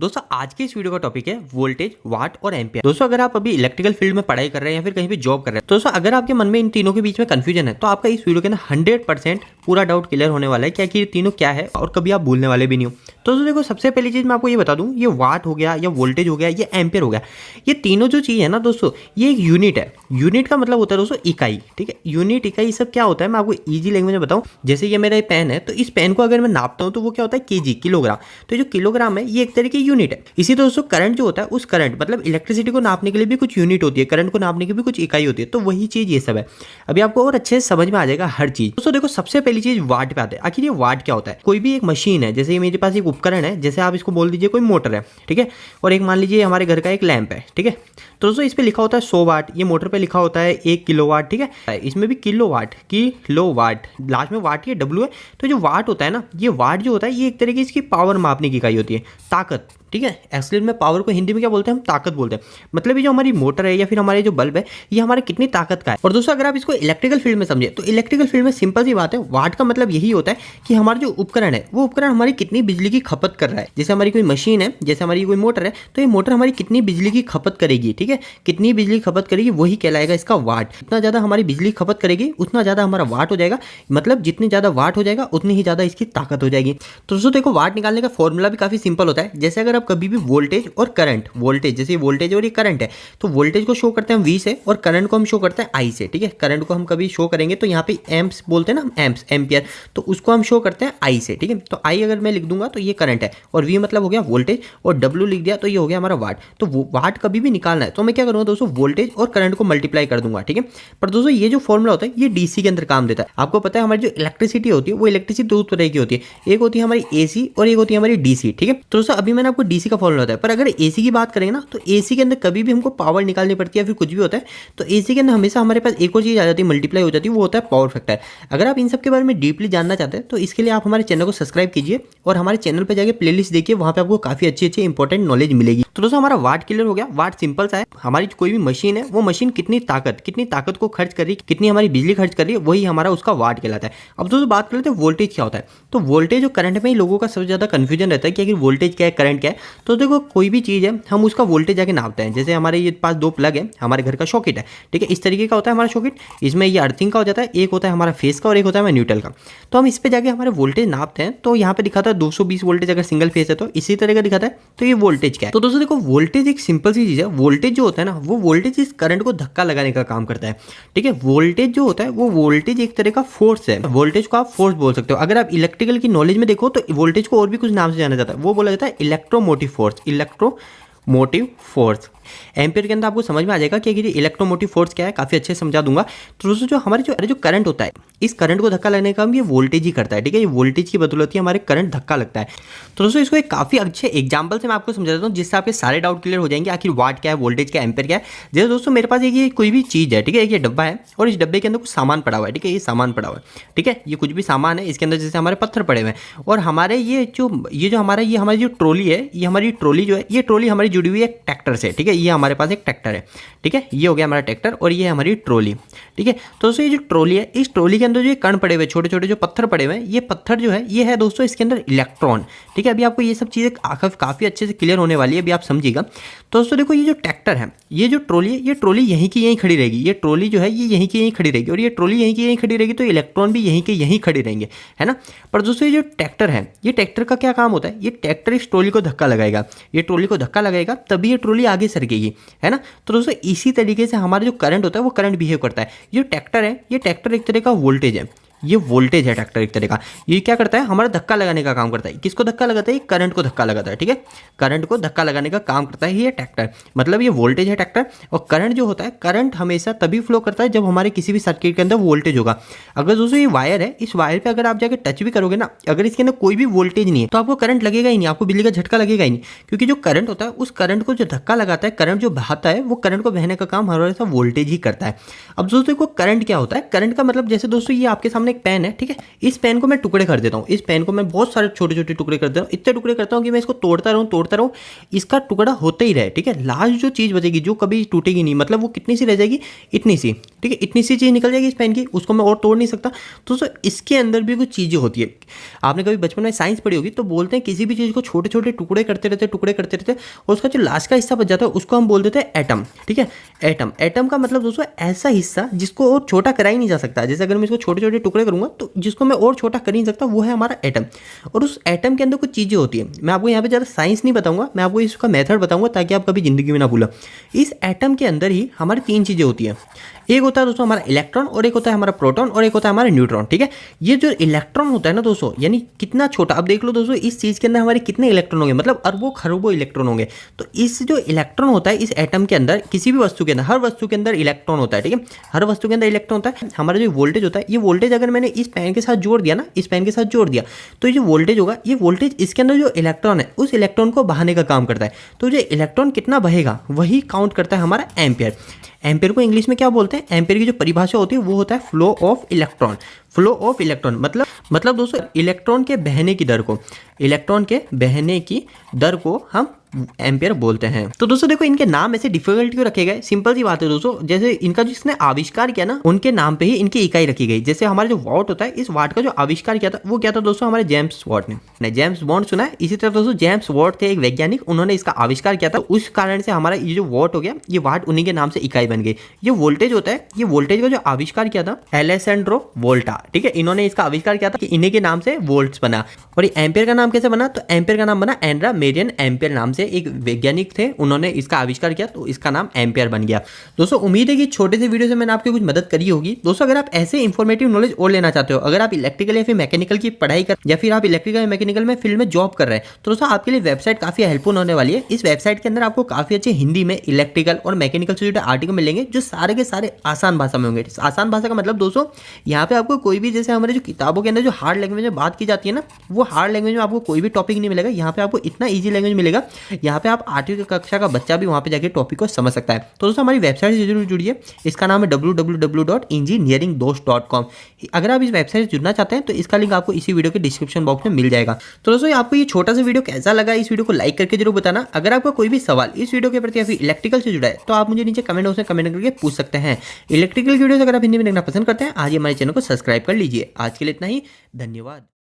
दोस्तों आज के इस वीडियो का टॉपिक है वोल्टेज, वाट और एम्पियर। दोस्तों अगर आप अभी इलेक्ट्रिकल फील्ड में पढ़ाई कर रहे हैं या फिर कहीं भी जॉब कर रहे हैं तो दोस्तों अगर आपके मन में इन तीनों के बीच में कंफ्यूजन है तो आपका इस वीडियो के अंदर 100% पूरा डाउट क्लियर होने वाला है क्या कि ये तीनों क्या है और कभी आप भूलने वाले भी नहीं हो। तो दोस्तों देखो, सबसे पहली चीज मैं आपको ये बता दूं, ये वाट हो गया या वोल्टेज हो गया या एम्पियर हो गया, ये तीनों जो चीज है ना दोस्तों, ये एक यूनिट है। यूनिट का मतलब होता है दोस्तों इकाई, ठीक है। यूनिट, इकाई, सब क्या होता है मैं आपको इजी लैंग्वेज में बताऊं। जैसे ये मेरा पेन है तो इस पेन को अगर मैं नापता हूं तो वो क्या होता है केजी, किलोग्राम। तो जो किलोग्राम है ये एक तरह की यूनिट है। इसी दोस्तों करंट जो होता है, उस करंट मतलब इलेक्ट्रिसिटी को नापने के लिए भी कुछ यूनिट होती है, करंट को नापने की भी कुछ इकाई होती है। तो वही चीज ये सब है। अभी आपको और अच्छे से समझ में आ जाएगा हर चीज। दोस्तों देखो, सबसे पहली चीज वाट पे आते हैं। आखिर ये वाट क्या होता है? कोई भी एक मशीन है, जैसे मेरे पास एक उपकरण है, जैसे आप इसको बोल दीजिए कोई मोटर है, ठीक है, और एक मान लीजिए हमारे घर का एक लैंप है, ठीक है। तो दोस्तों इस पे लिखा होता है 100 वाट, ये मोटर पे लिखा होता है 1 किलोवाट, ठीक है। इसमें भी किलोवाट, किलोवाट, लास्ट में वाट ये डब्ल्यू है। तो जो वाट होता है ना, ये वाट जो होता है ये एक तरीके की इसकी पावर मापने की इकाई होती है, ताकत, ठीक है। एक्चुअली में पावर को हिंदी में क्या बोलते हैं हम? ताकत बोलते हैं। मतलब ये जो हमारी मोटर है या फिर हमारे जो बल्ब है, ये हमारे कितनी ताकत का है। और दोस्तों अगर आप इसको इलेक्ट्रिकल फील्ड में समझे तो इलेक्ट्रिकल फील्ड में सिंपल सी बात है, वाट का मतलब यही होता है कि हमारा जो उपकरण है वो उपकरण हमारी कितनी बिजली की खपत कर रहा है। जैसे हमारी कोई मशीन है, जैसे हमारी कोई मोटर है, तो ये मोटर हमारी कितनी बिजली की खपत करेगी, ठीक है, कितनी बिजली खपत करेगी, वही कहलाएगा इसका वाट। जितना ज्यादा हमारी बिजली खपत करेगी उतना ज्यादा हमारा वाट हो जाएगा। मतलब जितनी ज्यादा वाट हो जाएगा उतनी ही ज्यादा इसकी ताकत हो जाएगी। तो दोस्तों देखो, वाट निकालने का फॉर्मूला भी काफी सिंपल होता है। जैसे अगर आप कभी भी वोल्टेज और करंट, वोल्टेज जैसे वोल्टेज और ये करंट है, तो वोल्टेज को शो करते हैं हम V से और करंट को हम शो करते हैं I से, ठीक है। करंट को हम कभी शो करेंगे तो यहाँ पे एम्प्स बोलते हैं ना, एम्प्स, एम्पियर, तो उसको हम शो करते हैं I से, ठीक है। तो I अगर मैं लिख दूंगा तो ये करंट है, और V मतलब हो गया वोल्टेज, और W लिख दिया तो ये हो गया हमारा वाट। तो वाट कभी भी निकालना है तो मैं क्या करूंगा दोस्तों, वोल्टेज और करंट को मल्टीप्लाई कर दूंगा, ठीक है। पर दोस्तों ये जो फॉर्मूला होता है ये DC के अंदर काम देता है। आपको पता है हमारी जो इलेक्ट्रिसिटी होती है वो इलेक्ट्रिसिटी दो तरह की होती है, एक होती है हमारी AC और एक होती है हमारी DC, ठीक है। तो दोस्तों अभी मैंने आपको DC का फॉर्मूला बताया, पर अगर AC की बात करेंगे ना तो AC के अंदर कभी भी हमको पावर निकालनी पड़ती है या फिर कुछ भी होता है तो AC के अंदर हमेशा हमारे पास एक और चीज आ जाती है, मल्टीप्लाई हो जाती है, वो होता है पावर फैक्टर। अगर आप इन सब के बारे में डीपली जानना चाहते हैं तो इसके लिए आप हमारे चैनल को सब्सक्राइब कीजिए और हमारे चैनल पर जाकर प्लेलिस्ट देखिए, वहां पे आपको काफी अच्छी अच्छी इंपॉर्टेंट नॉलेज मिलेगी। तो दोस्तों हमारा वाट क्लियर हो गया। वाट सिंपल सा है, हमारी कोई भी मशीन है वो मशीन कितनी ताकत को खर्च कर रही है, कितनी हमारी बिजली खर्च कर रही है, वही हमारा उसका वाट कहलाता है। अब दोस्तों बात कर लेते हैं वोल्टेज क्या होता है। तो वोल्टेज और करंट में ही लोगों का सबसे ज्यादा कंफ्यूजन रहता है कि आखिर वोल्टेज क्या है, करंट क्या है। तो देखो, कोई भी चीज है हम उसका वोल्टेज जाके नापते हैं। जैसे हमारे ये पास दो प्लग है, हमारे घर का सॉकेट है, ठीक है, इस तरीके का होता है हमारा सॉकेट। इसमें ये अर्थिंग का हो जाता है, एक होता है हमारा फेस का और एक होता है हमारा न्यूट्रल का। तो हम इस पे जाके हमारे वोल्टेज नापते हैं तो यहाँ पे दिखाता है 220 वोल्टेज अगर सिंगल फेस है तो इसी तरह का दिखाता है। तो ये वोल्टेज क्या है? तो दोस्तों देखो, वोल्टेज एक सिंपल सी चीज है। वोल्टेज जो होता है ना, वो वोल्टेज इस करंट को धक्का लगाने का काम करता है, ठीक है। वोल्टेज जो होता है वो वोल्टेज एक तरह का फोर्स है। वोल्टेज को आप फोर्स बोल सकते हो। अगर आप इलेक्ट्रिकल की नॉलेज में देखो तो वोल्टेज को और भी कुछ नाम से जाना जाता है, वो बोला जाता है electromotive force, electromotive force. Ampere के अंदर आपको समझ में आ जाएगा कि इलेक्ट्रोमोटिव फोर्स क्या है, काफी अच्छे से समझा दूंगा। तो दोस्तों जो हमारे जो करंट होता है, इस करंट को धक्का लगने का काम ये वोल्टेज ही करता है, ठीक है। ये वोल्टेज की बदौलत ही हमारे करंट धक्का लगता है। तो दोस्तों इसको एक काफी अच्छे एग्जांपल से मैं आपको समझा देता हूँ जिससे आपके सारे डाउट क्लियर हो जाएंगे। आखिर वाट क्या है, वोल्टेज क्या है, एम्पियर क्या है। जैसे दोस्तों मेरे पास ये कोई भी चीज है, ठीक है, एक ये डब्बा है और इस डब्बे के अंदर कुछ सामान पड़ा हुआ है, ठीक है, ये सामान पड़ा हुआ है, ठीक है, ये कुछ भी सामान है। इसके अंदर जैसे हमारे पत्थर पड़े हुए हैं और हमारे ये जो हमारी जो ट्रॉली है, ये हमारी ट्रॉली जो है, ये ट्रॉली हमारी जुड़ी हुई है ट्रैक्टर से, ठीक है। ये हमारे पास एक ट्रैक्टर है, ठीक है, ये हो गया हमारा ट्रैक्टर और ये हमारी ट्रॉली, ठीक है। तो दोस्तों ये जो ट्रॉली है, इस ट्रॉली के अंदर जो कण पड़े हुए, छोटे छोटे जो पत्थर पड़े हुए हैं, ये पत्थर जो है ये है दोस्तों इसके अंदर इलेक्ट्रॉन, ठीक है। अभी आपको ये सब चीजें काफी अच्छे से क्लियर होने वाली है, अभी आप समझिएगा। तो दोस्तों देखो, ये जो ट्रैक्टर है, ये जो ट्रॉली है, ये ट्रॉली यहीं की यहीं खड़ी रहेगी। ये ट्रॉली जो है ये यहीं की यहीं खड़ी रहेगी और ये ट्रॉली यहीं की यहीं खड़ी रहेगी, तो इलेक्ट्रॉन भी यहीं के यहीं खड़े रहेंगे, है ना। पर दोस्तों ये जो ट्रैक्टर है, ये ट्रैक्टर का क्या काम होता है? ये ट्रैक्टर इस ट्रॉली को धक्का लगाएगा, ये ट्रॉली को धक्का लगाएगा तभी ये ट्रॉली आगे सरकेगी, है ना। तो दोस्तों इसी तरीके से हमारा जो करंट होता है वो करंट बिहेव करता है। ये ट्रैक्टर है, ये ट्रैक्टर एक तरह का वोल्टेज है, ये वोल्टेज है ट्रैक्टर एक तरह का। ये क्या करता है? हमारा धक्का लगाने का काम करता है। किसको धक्का लगाता है? करंट को धक्का लगाता है, ठीक है। करंट को धक्का लगाने का काम करता है ये ट्रैक्टर। मतलब ये वोल्टेज है ट्रैक्टर। और करंट जो होता है, करंट हमेशा तभी फ्लो करता है जब हमारे किसी भी सर्किट के अंदर वोल्टेज होगा। अगर दोस्तों ये वायर है, इस वायर पे अगर आप जाकर टच भी करोगे ना, अगर इसके अंदर कोई भी वोल्टेज नहीं है तो आपको करंट लगेगा ही नहीं, आपको बिजली का झटका लगेगा ही नहीं। क्योंकि जो करंट होता है, उस करंट को जो धक्का लगाता है, करंट जो बहाता है, वो करंट को बहने का काम हमारे वोल्टेज ही करता है। अब दोस्तों देखो, करंट क्या होता है? करंट का मतलब जैसे दोस्तों ये आपके सामने एक पेन है, ठीक है, इस पेन को मैं टुकड़े कर देता हूँ, इस पेन को मैं बहुत सारे छोटे छोटे टुकड़े कर देता हूँ, इतने टुकड़े करता हूँ कि मैं इसको तोड़ता रहूँ, इसका टुकड़ा होता ही रहे, ठीक है। लास्ट जो चीज़ बचेगी जो कभी टूटेगी नहीं, मतलब वो कितनी सी रह जाएगी, इतनी सी, ठीक है, इतनी सी चीज़ निकल जाएगी इस पेन की, उसको मैं और तोड़ नहीं सकता। तो दोस्तों इसके अंदर भी कुछ चीज़ें होती है। आपने कभी बचपन में साइंस पढ़ी होगी, तो बोलते हैं किसी भी चीज़ को छोटे छोटे टुकड़े करते रहते और उसका जो लास्ट का हिस्सा बच जाता है उसको हम बोल देते हैं एटम, ठीक है। एटम का मतलब दोस्तों ऐसा हिस्सा जिसको और छोटा करा ही नहीं जा सकता। जैसे अगर मैं इसको छोटे छोटे टुकड़े करूंगा तो जिसको मैं और छोटा कर ही नहीं सकता, वो है हमारा एटम। और उस एटम के अंदर कुछ चीज़ें होती है। मैं आपको यहाँ पे ज़्यादा साइंस नहीं बताऊंगा, मैं आपको इसका मेथड बताऊंगा ताकि आप कभी जिंदगी में ना भूलो। इस एटम के अंदर ही हमारी 3 चीज़ें होती हैं। एक होता है दोस्तों हमारा इलेक्ट्रॉन, और एक होता है हमारा प्रोटॉन, और एक होता है हमारा न्यूट्रॉन, ठीक है। ये जो इलेक्ट्रॉन होता है ना दोस्तों, यानी कितना छोटा, अब देख लो दोस्तों इस चीज़ के अंदर हमारे कितने इलेक्ट्रॉन होंगे, मतलब अरबों खरबों इलेक्ट्रॉन होंगे। तो इस जो इलेक्ट्रॉन होता है इस एटम के अंदर, किसी भी वस्तु के अंदर, हर वस्तु के अंदर इलेक्ट्रॉन होता है, ठीक है, हर वस्तु के अंदर इलेक्ट्रॉन होता है। हमारा जो वोल्टेज होता है, ये वोल्टेज अगर मैंने इस पेन के साथ जोड़ दिया ना, इस पेन के साथ जोड़ दिया, तो ये जो वोल्टेज होगा, ये वोल्टेज इसके अंदर जो इलेक्ट्रॉन है उस इलेक्ट्रॉन को बहाने का काम करता है। तो जो इलेक्ट्रॉन कितना बहेगा वही काउंट करता है हमारा एम्पियर। एम्पियर को इंग्लिश में क्या बोलते हैं? एम्पियर की जो परिभाषा होती है वो होता है flow of electron. Flow of electron मतलब दोस्तों इलेक्ट्रॉन के बहने की दर को, इलेक्ट्रॉन के बहने की दर को हम एम्पियर बोलते हैं। तो दोस्तों देखो इनके नाम ऐसे डिफिकल्ट क्यों रखे गए? सिंपल सी बात है दोस्तों, जैसे इनका जिसने आविष्कार किया ना, उनके नाम पे ही इनकी इकाई रखी गई। जैसे हमारा जो वाट होता है, इस वाट का जो आविष्कार किया था वो क्या था दोस्तों? हमारे जेम्स वाट ने। जेम्स बॉन्ड सुना है? इसी तरह दोस्तों जेम्स वाट थे एक वैज्ञानिक, उन्होंने इसका आविष्कार किया था। उस कारण से हमारा ये जो वाट हो गया, ये वाट उन्हीं के नाम से इकाई बन गई। ये वोल्टेज होता है, ये वोल्टेज का जो आविष्कार किया था एलेसेंड्रो वोल्टा, ठीक है, इन्होंने इसका आविष्कार किया था कि इन्हीं के नाम से वोल्ट्स बना। और ये एम्पियर का नाम कैसे बना? तो एम्पियर का नाम बना एंड्रा मेरियन एम्पियर नाम से एक वैज्ञानिक थे, उन्होंने इसका आविष्कार किया तो इसका नाम एम्पियर बन गया। दोस्तों उम्मीद है कि छोटे से वीडियो से मैंने आपकी कुछ मदद करी होगी। दोस्तों अगर आप ऐसे इंफॉर्मेटिव नॉलेज और लेना चाहते हो, अगर आप इलेक्ट्रिकल या फिर मैकेनिकल की पढ़ाई कर, या फिर आप इलेक्ट्रिकल या मैकेनिकल में फील्ड में जॉब कर रहे हैं, तो दोस्तों आपके लिए वेबसाइट काफी हेल्पफुल होने वाली है। इस वेबसाइट के अंदर आपको काफी अच्छे हिंदी में इलेक्ट्रिकल और मैकेनिकल से जुड़े आर्टिकल मिलेंगे, जो सारे के सारे आसान भाषा में होंगे। आसान भाषा का मतलब दोस्तों यहाँ पे आपको कोई भी, जैसे हमारे जो किताबों के अंदर जो हार्ड लैंग्वेज में बात की जाती है ना, वो हार्ड लैंग्वेज में आपको कोई भी टॉपिक नहीं मिलेगा। यहाँ पे आपको इतना ईजी लैंग्वेज मिलेगा, यहाँ पे आप 8वीं कक्षा का बच्चा भी वहाँ पे जाके टॉपिक को समझ सकता है। तो दोस्तों हमारी वेबसाइट से जरूर जुड़िए, इसका नाम है www.engineeringdost.com। अगर आप इस वेबसाइट से जुड़ना चाहते हैं तो इसका लिंक आपको इसी वीडियो के डिस्क्रिप्शन बॉक्स में मिल जाएगा। तो दोस्तों आपको ये छोटा सा वीडियो कैसा लगा, इस वीडियो को लाइक करके जरूर बताना। अगर आपका कोई भी सवाल इस वीडियो के प्रति या फिर इलेक्ट्रिकल से जुड़ा है तो आप मुझे नीचे कमेंट बॉक्स में कमेंट करके पूछ सकते हैं। इलेक्ट्रिकल वीडियो अगर आप हिंदी में देखना पसंद करते हैं, आज हमारे चैनल को सब्सक्राइब कर लीजिए। आज के लिए इतना ही, धन्यवाद।